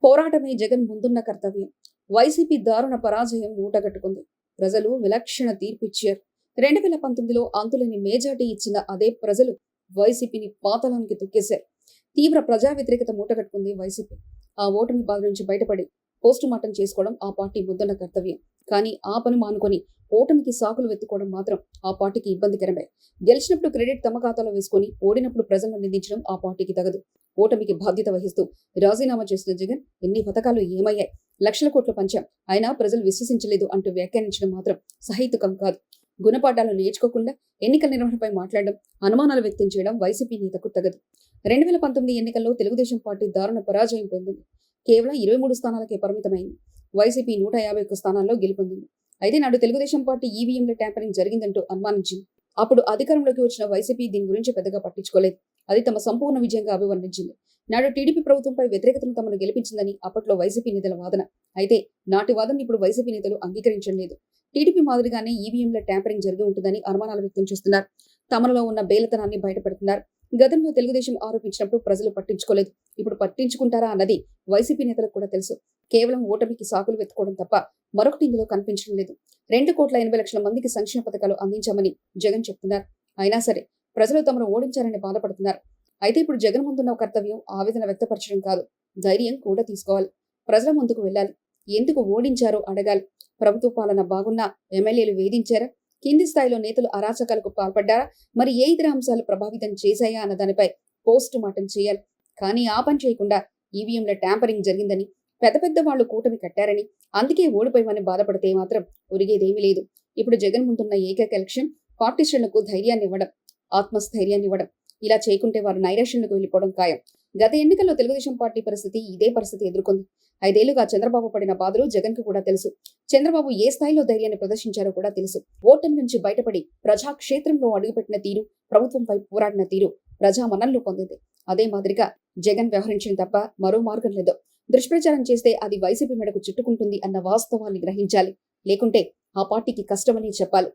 పోరాటమే జగన్ ముందున్న కర్తవ్యం. వైసీపీ దారుణ పరాజయం మూటగట్టుకుంది. ప్రజలు విలక్షణ తీర్పిచ్చారు. 2019లో అంతులేని మేజార్టీ ఇచ్చిన అదే ప్రజలు వైసీపీని పాతాళానికి తొక్కేశారు. తీవ్ర ప్రజా వ్యతిరేకత మూటగట్టుకుంది వైసీపీ. ఆ ఓటమి బాధ నుంచి బయటపడి పోస్టుమార్టం చేసుకోవడం ఆ పార్టీ ముందున్న కర్తవ్యం. కానీ ఆ పని మానుకొని ఓటమికి సాకులు వెతుక్కోవడం మాత్రం ఆ పార్టీకి ఇబ్బందికరమే. గెలిచినప్పుడు క్రెడిట్ తమ ఖాతాలో వేసుకొని ఓడినప్పుడు ప్రజలను నిందించడం ఆ పార్టీకి తగదు. ఓటమికి బాధ్యత వహిస్తూ రాజీనామా చేసిన జగన్ ఎన్ని పథకాలు ఏమయ్యాయి, లక్షల కోట్లు పంచాం, అయినా ప్రజలు విశ్వసించలేదు అంటూ వ్యాఖ్యానించడం మాత్రం సహేతుకం కాదు. గుణపాఠాలు నేర్చుకోకుండా ఎన్నికల నిర్వహణపై మాట్లాడడం, అనుమానాలు వ్యక్తం చేయడం వైసీపీ నేతకు తగదు. 2019 ఎన్నికల్లో తెలుగుదేశం పార్టీ దారుణ పరాజయం పొందింది. కేవలం 23 స్థానాలకే పరిమితమైంది. వైసీపీ 151 స్థానాల్లో గెలుపొందింది. అయితే నాడు తెలుగుదేశం పార్టీ ఈవీఎంల ట్యాంపరింగ్ జరిగిందంటూ అనుమానించింది. అప్పుడు అధికారంలోకి వచ్చిన వైసీపీ దీని గురించి పెద్దగా పట్టించుకోలేదు. అది తమ సంపూర్ణ విజయంగా అభివర్ణించింది. నాడు టీడీపీ ప్రభుత్వంపై వ్యతిరేకతను తమను గెలిపించిందని అప్పట్లో వైసీపీ నేతల వాదన. అయితే నాటి వాదన ఇప్పుడు వైసీపీ నేతలు అంగీకరించడం లేదు. టీడీపీ మాదిరిగానే ఈవీఎంల ట్యాంపరింగ్ జరిగి ఉంటుందని అనుమానాలు వ్యక్తం చేస్తున్నారు. తమలో ఉన్న బేలతనాన్ని బయటపెడుతున్నారు. గతంలో తెలుగుదేశం ఆరోపించినప్పుడు ప్రజలు పట్టించుకోలేదు. ఇప్పుడు పట్టించుకుంటారా అన్నది వైసీపీ నేతలకు కూడా తెలుసు. కేవలం ఓటమికి సాకులు వెతుకోవడం తప్ప మరొకటి ఇందులో కనిపించడం లేదు. 2,80,00,000 మందికి సంక్షేమ పథకాలు అందించామని జగన్ చెప్తున్నారు. అయినా సరే ప్రజలు తమను ఓడించారని బాధపడుతున్నారు. అయితే ఇప్పుడు జగన్ ముందున్న కర్తవ్యం ఆవేదన వ్యక్తపరచడం కాదు, ధైర్యం కూడా తీసుకోవాలి. ప్రజల ముందుకు వెళ్ళాలి. ఎందుకు ఓడించారో అడగాలి. ప్రభుత్వ పాలన బాగున్నా ఎమ్మెల్యేలు వేధించారా, కింది స్థాయిలో నేతలు అరాచకాలకు పాల్పడ్డారా, మరి ఏ ఇతర అంశాలు ప్రభావితం చేశాయా అన్న దానిపై పోస్ట్ మార్టం చేయాలి. కానీ ఆ పని చేయకుండా ఈవీఎంల ట్యాంపరింగ్ జరిగిందని, పెద్ద పెద్ద వాళ్లు కూటమి కట్టారని, అందుకే ఓడిపోయామని బాధపడితే మాత్రం ఒరిగేదేమీ లేదు. ఇప్పుడు జగన్ ముందున్న ఏకైక లక్ష్యం పార్టీ శ్రేణులకు ధైర్యాన్ని ఇవ్వడం, ఆత్మస్థైర్యాన్ని ఇవ్వడం. ఇలా చేయకుంటే వారు నైరాశ్యంలోకి వెళ్లిపోవడం ఖాయం. గత ఎన్నికల్లో తెలుగుదేశం పార్టీ ఇదే పరిస్థితి ఎదుర్కొంది. 5 ఏళ్లుగా చంద్రబాబు పడిన బాధలు జగన్ కు కూడా తెలుసు. చంద్రబాబు ఏ స్థాయిలో ధైర్యాన్ని ప్రదర్శించారో కూడా తెలుసు. ఓటమి నుంచి బయటపడి ప్రజాక్షేత్రంలో అడుగుపెట్టిన తీరు, ప్రభుత్వంపై పోరాడిన తీరు ప్రజా మన్ననలు పొందింది. అదే మాదిరిగా జగన్ వ్యవహరించిన తప్ప మరో మార్గం లేదు. దుష్ప్రచారం చేస్తే అది వైసీపీ మెడకు చుట్టుకుంటుంది అన్న వాస్తవాన్ని గ్రహించాలి. లేకుంటే ఆ పార్టీకి కష్టమని చెప్పాలి.